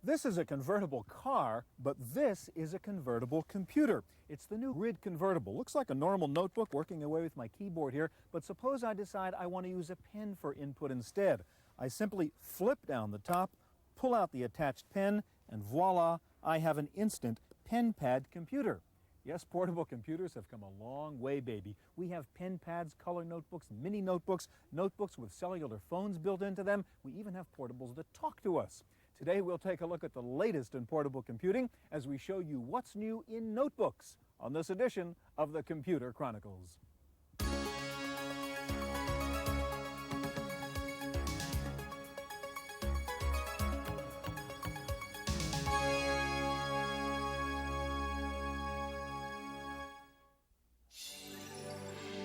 This is a convertible car, but this is a convertible computer. It's the new grid convertible. Looks like a normal notebook working away with my keyboard here, but suppose I decide I want to use a pen for input instead. I simply flip down the top, pull out the attached pen, and voila, I have an instant pen pad computer. Yes, portable computers have come a long way, baby. We have pen pads, color notebooks, mini notebooks, notebooks with cellular phones built into them. We even have portables that talk to us. Today we'll take a look at the latest in portable computing as we show you what's new in notebooks on this edition of the Computer Chronicles.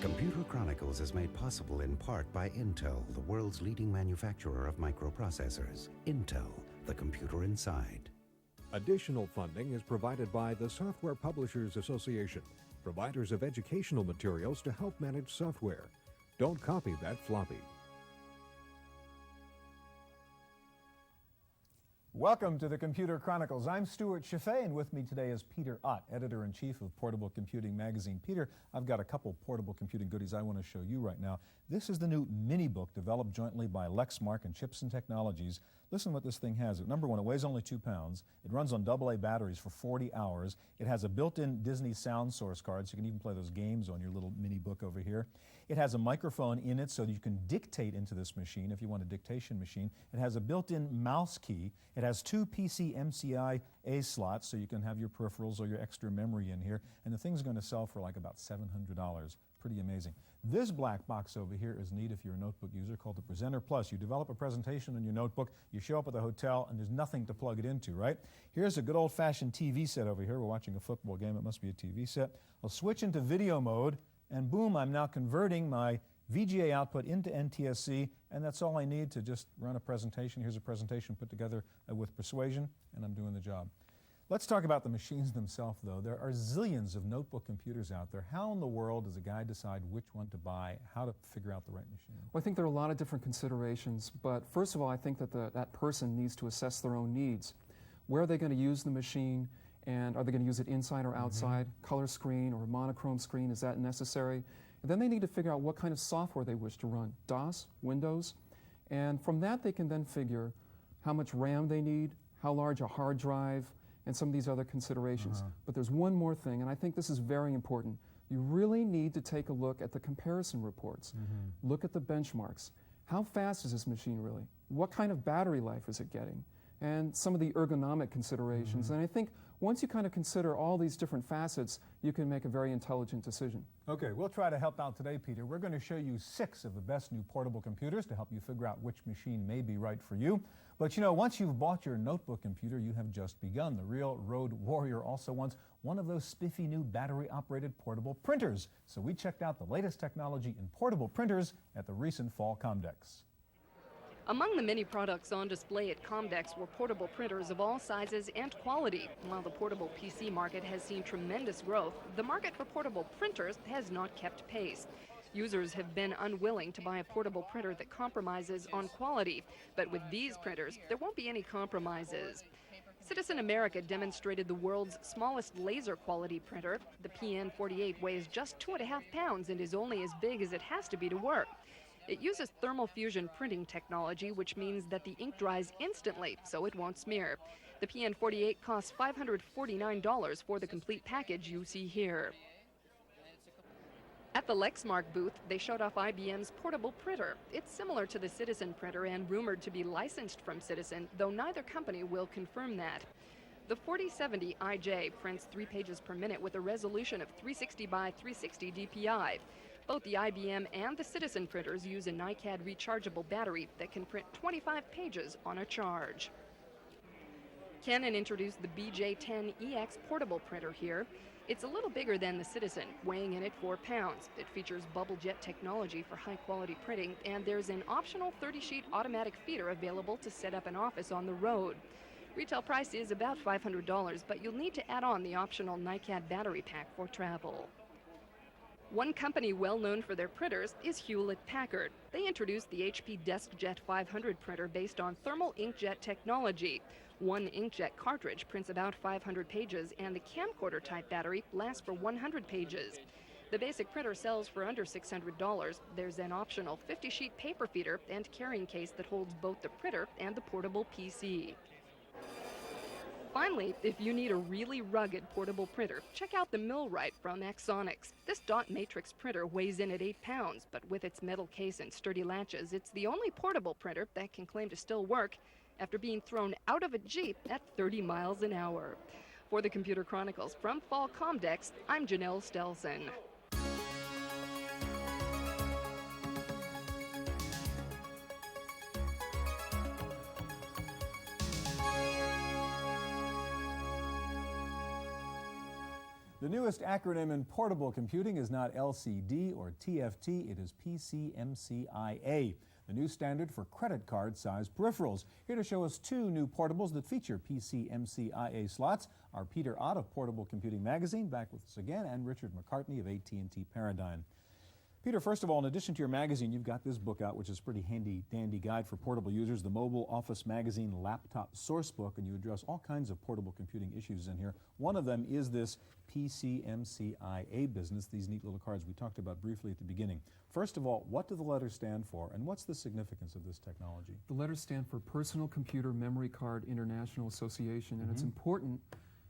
Computer Chronicles is made possible in part by Intel, the world's leading manufacturer of microprocessors. Intel, the computer inside. Additional funding is provided by the Software Publishers Association, providers of educational materials to help manage software. Don't copy that floppy. Welcome to the Computer Chronicles. I'm Stuart Chaffee, and with me today is Peter Ott, Editor-in-Chief of Portable Computing Magazine. Peter, I've got a couple portable computing goodies I want to show you right now. This is the new mini book developed jointly by Lexmark and Chipson Technologies. Listen what this thing has. Number one, it weighs only 2 pounds. It runs on AA batteries for 40 hours. It has a built-in Disney sound source card, so you can even play those games on your little mini book over here. It has a microphone in it so that you can dictate into this machine if you want a dictation machine. It has a built-in mouse key. It has 2 PC MCI-A slots so you can have your peripherals or your extra memory in here. And the thing's going to sell for like about $700. Pretty amazing. This black box over here is neat if you're a notebook user, called the Presenter Plus. You develop a presentation in your notebook, you show up at the hotel, and there's nothing to plug it into, right? Here's a good old-fashioned TV set over here. We're watching a football game. It must be a TV set. I'll switch into video mode, and boom, I'm now converting my VGA output into NTSC, and that's all I need to just run a presentation. Here's a presentation put together with persuasion, and I'm doing the job. Let's talk about the machines themselves, though. There are zillions of notebook computers out there. How in the world does a guy decide which one to buy, how to figure out the right machine? Well, I think there are a lot of different considerations, but first of all, I think that that person needs to assess their own needs. Where are they going to use the machine, and are they going to use it inside or outside? Color screen or monochrome screen, is that necessary? And then they need to figure out what kind of software they wish to run, DOS, Windows, and from that they can then figure how much RAM they need, how large a hard drive, and some of these other considerations. But there's one more thing, and I think this is very important. You really need to take a look at the comparison reports. Look at the benchmarks. How fast is this machine really? What kind of battery life is it getting? And some of the ergonomic considerations. And I think once you kind of consider all these different facets, you can make a very intelligent decision. Okay, we'll try to help out today, Peter. We're going to show you 6 of the best new portable computers to help you figure out which machine may be right for you. But you know, once you've bought your notebook computer, you have just begun. The real road warrior also wants one of those spiffy new battery-operated portable printers. So we checked out the latest technology in portable printers at the recent Fall Comdex. Among the many products on display at Comdex were portable printers of all sizes and quality. While the portable PC market has seen tremendous growth, the market for portable printers has not kept pace. Users have been unwilling to buy a portable printer that compromises on quality, but with these printers, there won't be any compromises. Citizen America demonstrated the world's smallest laser quality printer. The PN48 weighs just 2.5 pounds and is only as big as it has to be to work. It uses thermal fusion printing technology, which means that the ink dries instantly, so it won't smear. The PN48 costs $549 for the complete package you see here. At the Lexmark booth, they showed off IBM's portable printer. It's similar to the Citizen printer and rumored to be licensed from Citizen, though neither company will confirm that. The 4070 IJ prints 3 pages per minute with a resolution of 360 by 360 DPI. Both the IBM and the Citizen printers use a NiCad rechargeable battery that can print 25 pages on a charge. Canon introduced the BJ10EX portable printer here. It's a little bigger than the Citizen, weighing in at 4 pounds. It features bubble jet technology for high-quality printing, and there's an optional 30-sheet automatic feeder available to set up an office on the road. Retail price is about $500, but you'll need to add on the optional NiCad battery pack for travel. One company well known for their printers is Hewlett-Packard. They introduced the HP DeskJet 500 printer based on thermal inkjet technology. One inkjet cartridge prints about 500 pages, and the camcorder-type battery lasts for 100 pages. The basic printer sells for under $600. There's an optional 50-sheet paper feeder and carrying case that holds both the printer and the portable PC. Finally, if you need a really rugged portable printer, check out the Millwright from Axonics. This dot matrix printer weighs in at 8 pounds, but with its metal case and sturdy latches, it's the only portable printer that can claim to still work after being thrown out of a Jeep at 30 miles an hour. For the Computer Chronicles from Fall Comdex, I'm Janelle Stelson. The newest acronym in portable computing is not LCD or TFT, it is PCMCIA, the new standard for credit card-sized peripherals. Here to show us two new portables that feature PCMCIA slots are Peter Ott of Portable Computing Magazine, back with us again, and Richard McCartney of AT&T Paradigm. Peter, first of all, in addition to your magazine, you've got this book out, which is a pretty handy-dandy guide for portable users, the Mobile Office Magazine Laptop Source Book, and you address all kinds of portable computing issues in here. One of them is this PCMCIA business, these neat little cards we talked about briefly at the beginning. First of all, what do the letters stand for, and what's the significance of this technology? The letters stand for Personal Computer Memory Card International Association, and it's important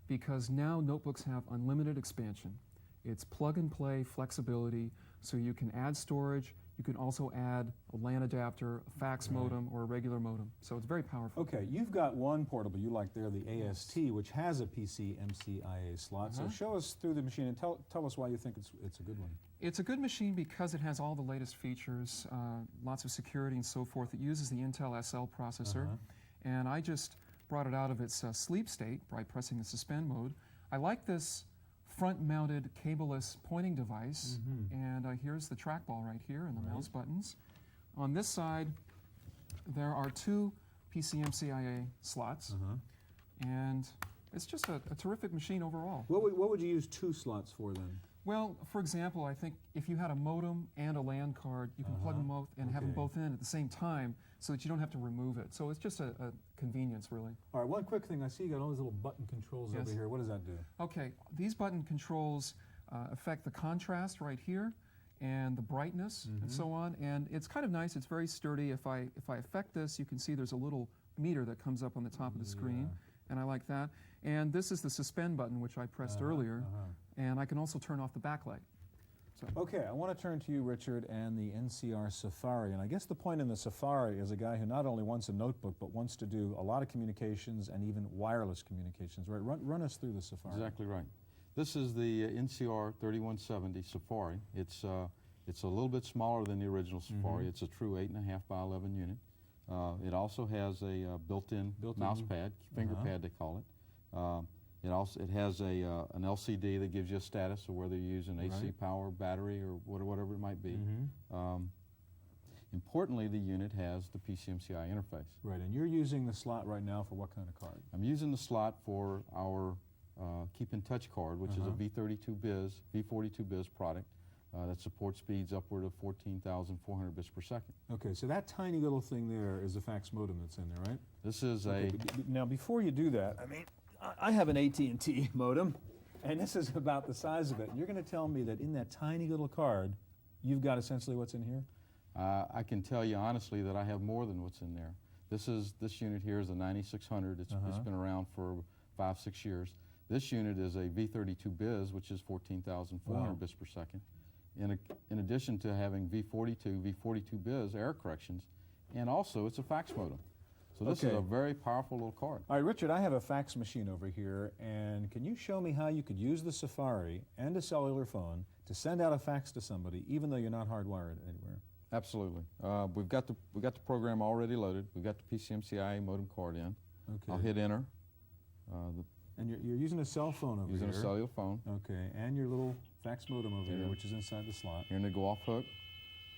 because now notebooks have unlimited expansion. It's plug-and-play flexibility, so you can add storage, you can also add a LAN adapter, a fax modem, or a regular modem. So it's very powerful. Okay, you've got one portable you like there, the AST, which has a PCMCIA slot. So show us through the machine and tell us why you think it's a good one. It's a good machine because it has all the latest features, lots of security and so forth. It uses the Intel SL processor, and I just brought it out of its sleep state by pressing the suspend mode. I like this front-mounted cableless pointing device, and here's the trackball right here and the mouse buttons. On this side, there are two PCMCIA slots, and it's just a terrific machine overall. What would you use two slots for then? Well, for example, I think if you had a modem and a LAN card, you can plug them both and have them both in at the same time so that you don't have to remove it. So it's just a convenience, really. All right, one quick thing. I see you got all these little button controls over here. What does that do? Okay, these button controls affect the contrast right here and the brightness and so on. And it's kind of nice. It's very sturdy. If I affect this, you can see there's a little meter that comes up on the top of the screen, and I like that. And this is the suspend button, which I pressed earlier, and I can also turn off the backlight. So. Okay, I want to turn to you, Richard, and the NCR Safari. And I guess the point in the Safari is a guy who not only wants a notebook, but wants to do a lot of communications and even wireless communications, right? Run us through the Safari. Exactly right. This is the NCR 3170 Safari. It's a little bit smaller than the original Safari. It's a true 8.5 by 11 unit. It also has a built-in mouse pad, finger pad they call it. It has an LCD that gives you a status of whether you're using AC power, battery, or whatever it might be. Importantly, the unit has the PCMCI interface. Right, and you're using the slot right now for what kind of card? I'm using the slot for our Keep in Touch card, which is a V42 biz product that supports speeds upward of 14,400 bits per second. Okay, so that tiny little thing there is a fax modem that's in there, right? This is Now, before you do that, I mean, I have an AT&T modem, and this is about the size of it. You're going to tell me that in that tiny little card, you've got essentially what's in here? I can tell you honestly that I have more than what's in there. This unit here is a 9600. It's been around for 5-6 years. This unit is a V32 biz, which is 14,400 bits per second. In addition to having V42 biz error corrections, and also it's a fax modem. So this is a very powerful little card. All right, Richard, I have a fax machine over here, and can you show me how you could use the Safari and a cellular phone to send out a fax to somebody, even though you're not hardwired anywhere? Absolutely. We've got the program already loaded. We've got the PCMCIA modem card in. Okay. I'll hit enter. And you're using a cell phone over here. Using a cellular phone. Okay, and your little fax modem over here, which is inside the slot. Hearing it go off hook.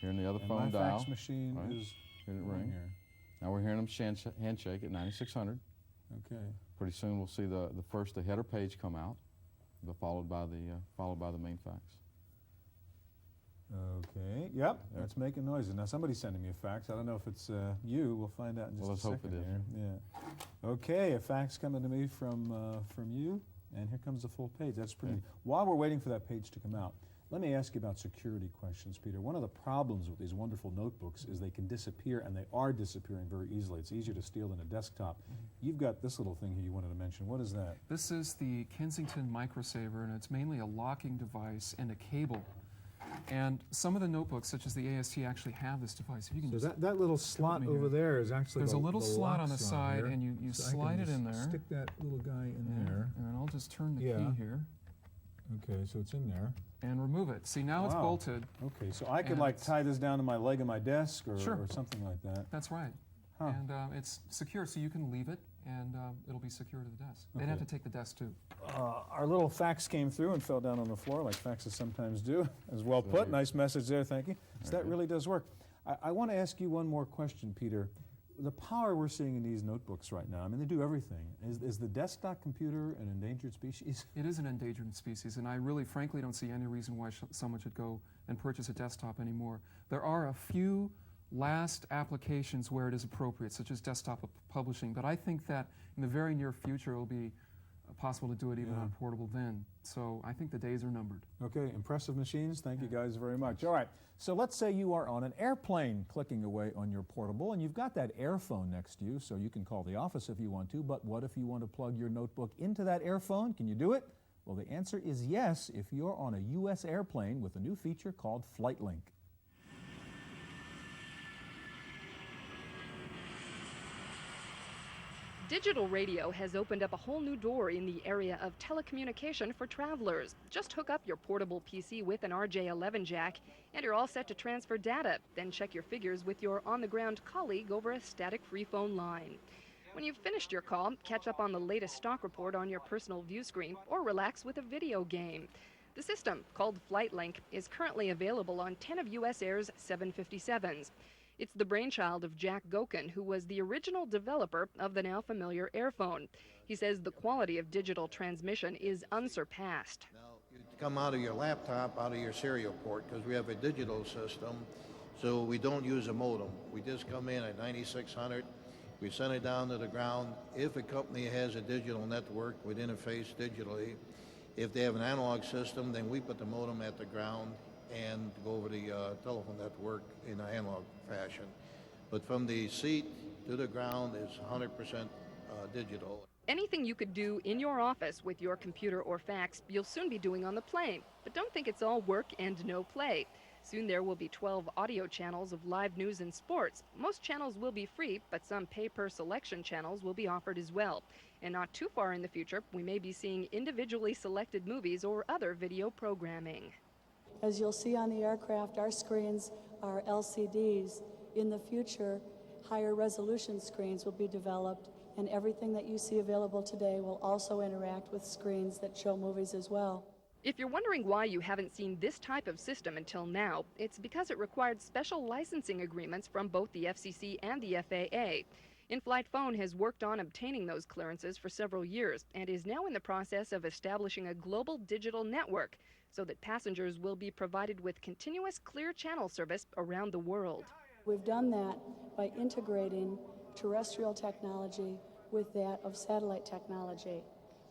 Hearing the other and phone my dial. Fax machine is hearing it ring. here. Now we're hearing them handshake at 9600. Okay. Pretty soon we'll see the header page come out, followed by the main fax. Okay, yep, that's making noises. Now somebody's sending me a fax. I don't know if it's you. We'll find out in just Well, let's a hope second it is. here. Yeah. Okay, a fax coming to me from you, and here comes the full page. That's pretty. Okay. While we're waiting for that page to come out, let me ask you about security questions, Peter. One of the problems with these wonderful notebooks is they can disappear, and they are disappearing very easily. It's easier to steal than a desktop. You've got this little thing here you wanted to mention. What is that? This is the Kensington Microsaver, and it's mainly a locking device and a cable. And some of the notebooks, such as the AST, actually have this device. If you can So just that little slot me over here. there is actually There's the, a little the slot lock on the slot side, here. and you So I slide can it in just there. Stick that little guy in Yeah, there. and then I'll just turn the Yeah. key here Okay, so it's in there. and remove it. See, now it's Wow. bolted. Okay, so I could And like it's- tie this down to my leg of my desk or, Sure. or something like that. That's right. Huh. And it's secure, so you can leave it, and it'll be secure to the desk. They'd have Okay. to take the desk, too. Our little fax came through and fell down on the floor like faxes sometimes do. As well put. Nice message there, thank you. So that really does work. I want to ask you one more question, Peter. The power we're seeing in these notebooks right now, I mean, they do everything. Is the desktop computer an endangered species? It is an endangered species, and I really, frankly, don't see any reason why someone should go and purchase a desktop anymore. There are a few last applications where it is appropriate, such as desktop publishing, but I think that in the very near future it will be possible to do it even on portable then. So I think the days are numbered. Okay, impressive machines. Thank you guys very much. All right, so let's say you are on an airplane clicking away on your portable, and you've got that airphone next to you, so you can call the office if you want to, but what if you want to plug your notebook into that airphone? Can you do it? Well, the answer is yes if you're on a U.S. airplane with a new feature called FlightLink. Digital radio has opened up a whole new door in the area of telecommunication for travelers. Just hook up your portable PC with an RJ11 jack and you're all set to transfer data. Then check your figures with your on-the-ground colleague over a static-free phone line. When you've finished your call, catch up on the latest stock report on your personal view screen or relax with a video game. The system, called FlightLink, is currently available on 10 of US Air's 757s. It's the brainchild of Jack Gokin, who was the original developer of the now familiar Airphone. He says the quality of digital transmission is unsurpassed. Now, you come out of your laptop, out of your serial port, because we have a digital system, so we don't use a modem. We just come in at 9600, we send it down to the ground. If a company has a digital network, we'd interface digitally. If they have an analog system, then we put the modem at the ground and go over the telephone network in an analog fashion. But from the seat to the ground is 100% digital. Anything you could do in your office with your computer or fax, you'll soon be doing on the plane. But don't think it's all work and no play. Soon there will be 12 audio channels of live news and sports. Most channels will be free, but some pay-per-selection channels will be offered as well. And not too far in the future, we may be seeing individually selected movies or other video programming. As you'll see on the aircraft, our screens are LCDs. In the future, higher resolution screens will be developed, and everything that you see available today will also interact with screens that show movies as well. If you're wondering why you haven't seen this type of system until now, it's because it required special licensing agreements from both the FCC and the FAA. In-Flight Phone has worked on obtaining those clearances for several years and is now in the process of establishing a global digital network so that passengers will be provided with continuous clear channel service around the world. We've done that by integrating terrestrial technology with that of satellite technology.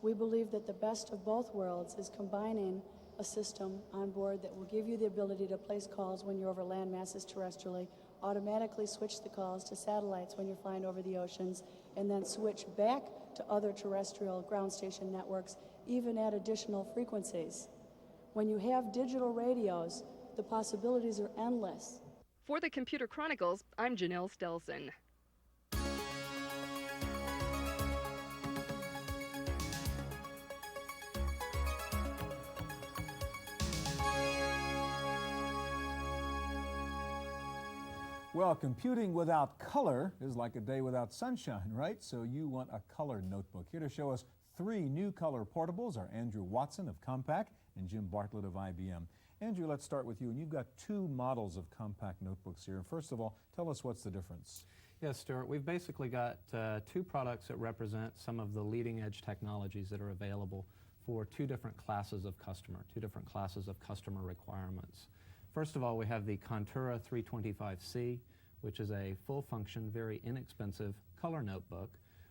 We believe that the best of both worlds is combining a system on board that will give you the ability to place calls when you're over land masses terrestrially, automatically switch the calls to satellites when you're flying over the oceans, and then switch back to other terrestrial ground station networks, even at additional frequencies. When you have digital radios, the possibilities are endless. For the Computer Chronicles, I'm Janelle Stelson. Well, computing without color is like a day without sunshine, right? So you want a color notebook. Here to show us 3 new color portables are Andrew Watson of Compaq and Jim Bartlett of IBM. Andrew, let's start with you. And you've got 2 models of Compaq notebooks here. First of all, tell us what's the difference. Yes, Stuart. We've basically got 2 products that represent some of the leading edge technologies that are available for 2 different classes of customer, 2 different classes of customer requirements. First of all, we have the Contura 325C, which is a full-function, very inexpensive color notebook,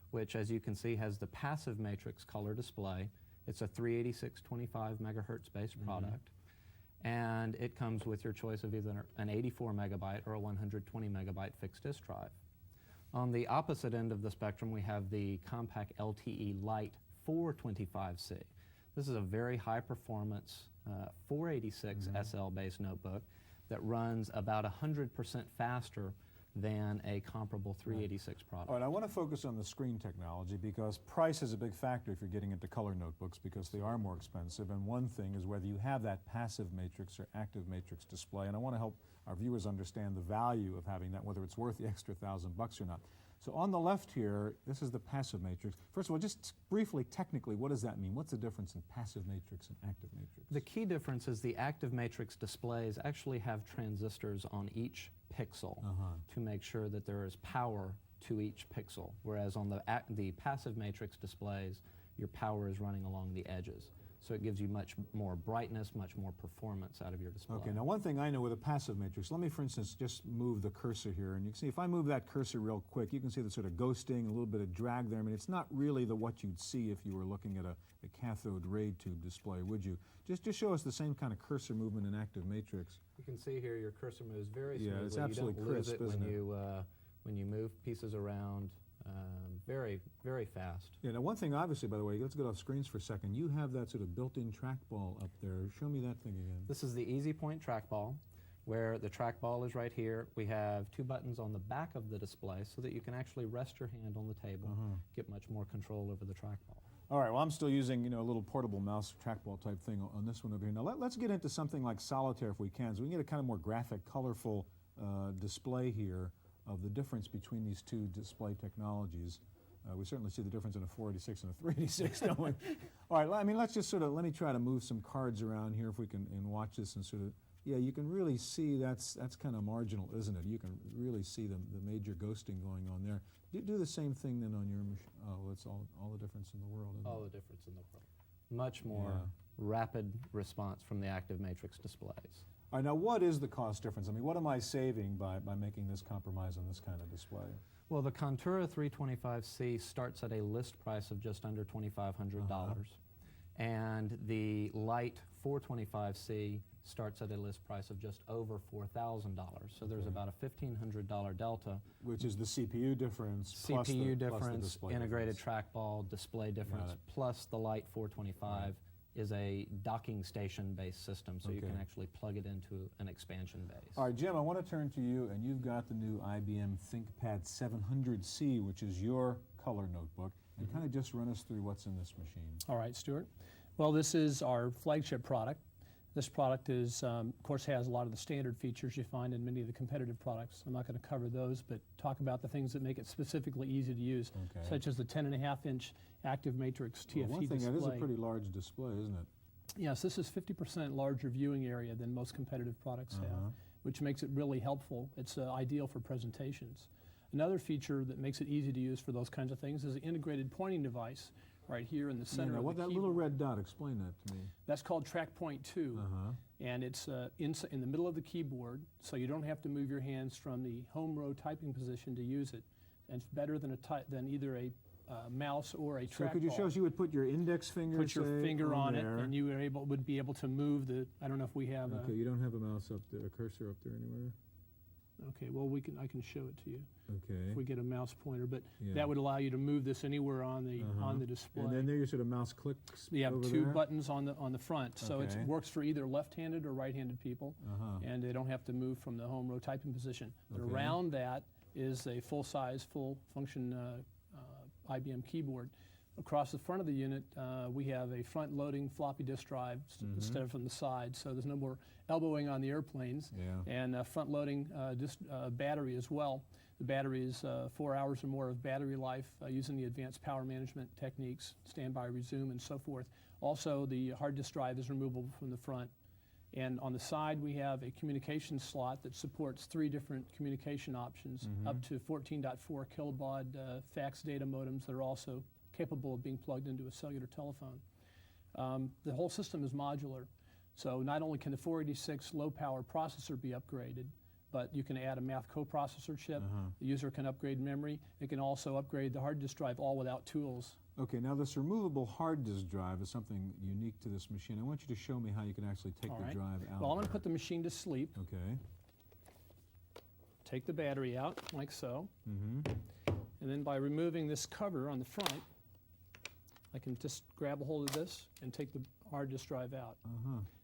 which, as you can see, has the passive matrix color display. It's a 386/25 megahertz based product, and it comes with your choice of either an 84 megabyte or a 120 megabyte fixed disk drive. On the opposite end of the spectrum, we have the compact LTE Lite 425C. This is a very high-performance 486 SL-based notebook that runs about 100% faster than a comparable 386 product. All right, I want to focus on the screen technology because price is a big factor if you're getting into color notebooks because they are more expensive, and one thing is whether you have that passive matrix or active matrix display, and I want to help our viewers understand the value of having that, whether it's worth the extra $1,000 or not. So on the left here, this is the passive matrix. First of all, just briefly, technically, what does that mean? What's the difference in passive matrix and active matrix? The key difference is the active matrix displays actually have transistors on each pixel to make sure that there is power to each pixel, whereas on the passive matrix displays, your power is running along the edges. So it gives you much more brightness, much more performance out of your display. Okay, now one thing I know with a passive matrix, let me for instance just move the cursor here, and you can see if I move that cursor real quick, you can see the sort of ghosting, a little bit of drag there. I mean, it's not really what you'd see if you were looking at a cathode ray tube display, would you? Just show us the same kind of cursor movement in active matrix. You can see here your cursor moves very smoothly. Yeah, it's absolutely crisp, isn't it? When you move pieces around. Very, very fast. Yeah, now one thing obviously, by the way, let's get off screens for a second. You have that sort of built-in trackball up there. Show me that thing again. This is the Easy Point trackball, where the trackball is right here. We have two buttons on the back of the display so that you can actually rest your hand on the table, get much more control over the trackball. All right, well, I'm still using, a little portable mouse trackball type thing on this one over here. Now let's get into something like solitaire if we can, so we can get a kind of more graphic, colorful display here of the difference between these two display technologies. We certainly see the difference in a 486 and a 386, don't we? All right, I mean, let's just let me try to move some cards around here if we can, and watch this and sort of, yeah, you can really see that's kind of marginal, isn't it? You can really see the major ghosting going on there. Do the same thing then on your machine. Oh, it's all the difference in the world, isn't all it? the difference in the world. Much more rapid response from the active matrix displays. All right, now what is the cost difference? I mean, what am I saving by making this compromise on this kind of display? Well, the Contura 325C starts at a list price of just under $2,500, and the Lite 425C starts at a list price of just over $4,000. So there's about a $1,500 delta. Which is the CPU difference, plus CPU the difference, display integrated difference. trackball, display difference, plus the Lite 425 is a docking station-based system, so you can actually plug it into an expansion base. All right, Jim, I want to turn to you, and you've got the new IBM ThinkPad 700C, which is your color notebook, and kind of just run us through what's in this machine. All right, Stuart. Well, this is our flagship product. This product is, of course, has a lot of the standard features you find in many of the competitive products. I'm not going to cover those, but talk about the things that make it specifically easy to use, such as the 10.5-inch active matrix TFT one thing, display. that is a pretty large display, isn't it? Yes, this is 50% larger viewing area than most competitive products have, which makes it really helpful. It's ideal for presentations. Another feature that makes it easy to use for those kinds of things is an integrated pointing device right here in the center of the that keyboard. little red dot, explain that to me. That's called Track Point 2, and it's in the middle of the keyboard, so you don't have to move your hands from the home row typing position to use it. And it's better than either a mouse or a trackball. So could you show us, you would put your index finger, put your finger on it, there. and you would be able to move the. I don't know if we have. Okay, you don't have a mouse up there, a cursor up there anywhere. Okay, well I can show it to you. Okay. If we get a mouse pointer, but that would allow you to move this anywhere on the display. And then there you sort of mouse clicks. You have over two there. buttons on the front, so it works for either left-handed or right-handed people, and they don't have to move from the home row typing position. But around that is a full-size, full-function IBM keyboard. Across the front of the unit, we have a front-loading floppy disk drive instead of from the side, so there's no more elbowing on the airplanes, and front-loading battery as well. The battery is 4 hours or more of battery life using the advanced power management techniques, standby, resume, and so forth. Also, the hard disk drive is removable from the front. And on the side, we have a communication slot that supports 3 different communication options, up to 14.4 kilobaud fax data modems that are also capable of being plugged into a cellular telephone. The whole system is modular, So not only can the 486 low-power processor be upgraded, but you can add a math coprocessor chip. The user can upgrade memory. It can also upgrade the hard disk drive all without tools. Okay, now this removable hard disk drive is something unique to this machine. I want you to show me how you can actually take the drive out. Well, I'm going to put the machine to sleep. Okay. Take the battery out, like so. And then by removing this cover on the front, I can just grab a hold of this and take the hard disk drive out.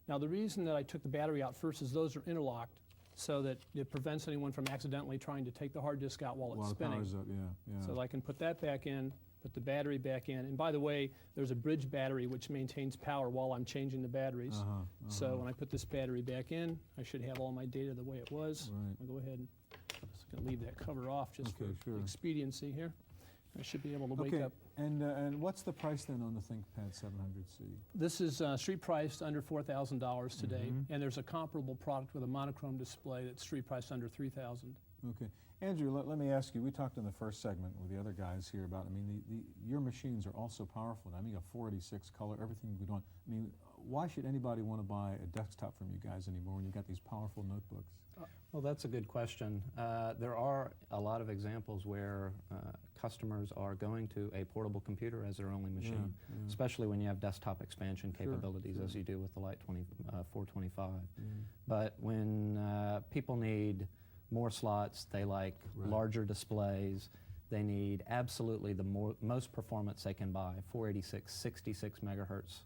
Now, the reason that I took the battery out first is those are interlocked so that it prevents anyone from accidentally trying to take the hard disk out while it's spinning. Power's up, yeah. So I can put that back in, put the battery back in. And by the way, there's a bridge battery which maintains power while I'm changing the batteries. So when I put this battery back in, I should have all my data the way it was. I'll go ahead and just gonna leave that cover off just for expediency here. I should be able to wake up. And what's the price then on the ThinkPad 700C? This is street priced under $4,000 today, and there's a comparable product with a monochrome display that's street priced under $3,000. Okay. Andrew, let me ask you, we talked in the first segment with the other guys here about, I mean, your machines are all so powerful. I mean, you got 486 color, everything we want. I mean, why should anybody want to buy a desktop from you guys anymore when you've got these powerful notebooks? Well, that's a good question. There are a lot of examples where customers are going to a portable computer as their only machine, especially when you have desktop expansion capabilities as you do with the Light 425. But when people need more slots, they like larger displays, they need absolutely the most performance they can buy, 486, 66 megahertz.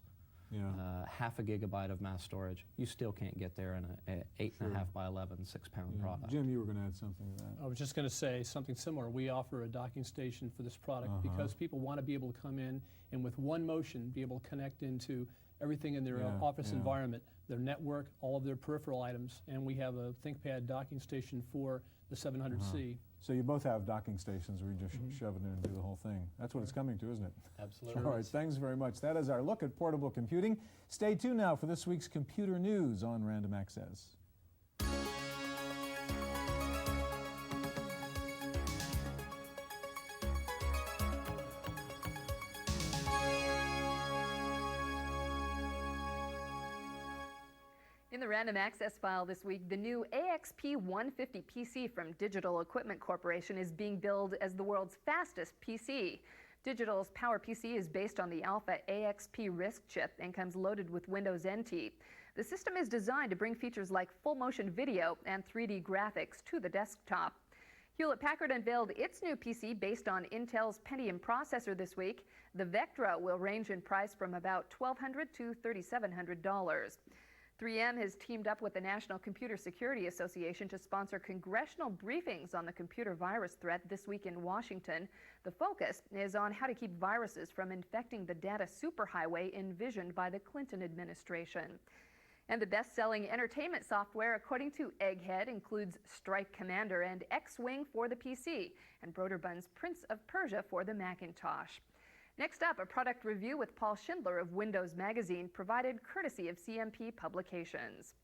Half a gigabyte of mass storage. You still can't get there in an 8.5 by 11 6-pound product. Jim, you were going to add something to that. I was just going to say something similar. We offer a docking station for this product because people want to be able to come in and with one motion be able to connect into everything in their office environment, their network, all of their peripheral items, and we have a ThinkPad docking station for the 700C. So you both have docking stations where you just shove it in and do the whole thing. That's what it's coming to, isn't it? Absolutely. All right, thanks very much. That is our look at portable computing. Stay tuned now for this week's computer news on Random Access. In the Random Access file this week, the new AXP 150 PC from Digital Equipment Corporation is being billed as the world's fastest PC. Digital's Power PC is based on the Alpha AXP RISC chip and comes loaded with Windows NT. The system is designed to bring features like full motion video and 3D graphics to the desktop. Hewlett-Packard unveiled its new PC based on Intel's Pentium processor this week. The Vectra will range in price from about $1,200 to $3,700. 3M has teamed up with the National Computer Security Association to sponsor congressional briefings on the computer virus threat this week in Washington. The focus is on how to keep viruses from infecting the data superhighway envisioned by the Clinton administration. And the best-selling entertainment software, according to Egghead, includes Strike Commander and X-Wing for the PC, and Broderbund's Prince of Persia for the Macintosh. Next up, a product review with Paul Schindler of Windows Magazine, provided courtesy of CMP Publications.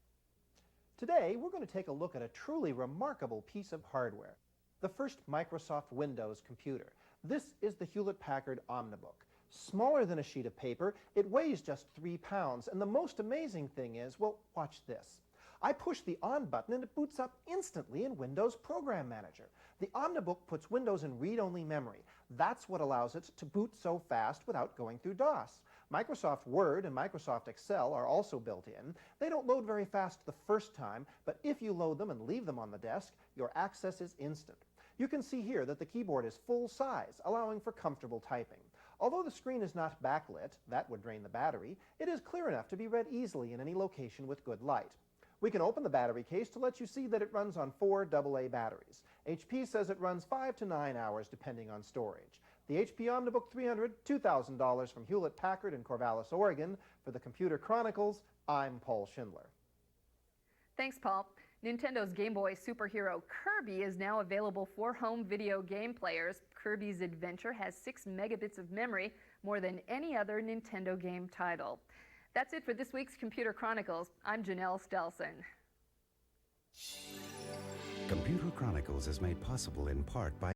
Today, we're going to take a look at a truly remarkable piece of hardware, the first Microsoft Windows computer. This is the Hewlett-Packard Omnibook. Smaller than a sheet of paper, it weighs just 3 pounds, and the most amazing thing is, well, watch this. I push the on button and it boots up instantly in Windows Program Manager. The Omnibook puts Windows in read-only memory. That's what allows it to boot so fast without going through DOS. Microsoft Word and Microsoft Excel are also built in. They don't load very fast the first time, but if you load them and leave them on the desk, your access is instant. You can see here that the keyboard is full size, allowing for comfortable typing. Although the screen is not backlit, that would drain the battery, it is clear enough to be read easily in any location with good light. We can open the battery case to let you see that it runs on 4 AA batteries. HP says it runs 5 to 9 hours depending on storage. The HP Omnibook 300, $2,000 from Hewlett-Packard in Corvallis, Oregon. For the Computer Chronicles, I'm Paul Schindler. Thanks, Paul. Nintendo's Game Boy superhero Kirby is now available for home video game players. Kirby's Adventure has 6 megabits of memory, more than any other Nintendo game title. That's it for this week's Computer Chronicles. I'm Janelle Stelson. Computer Chronicles is made possible in part by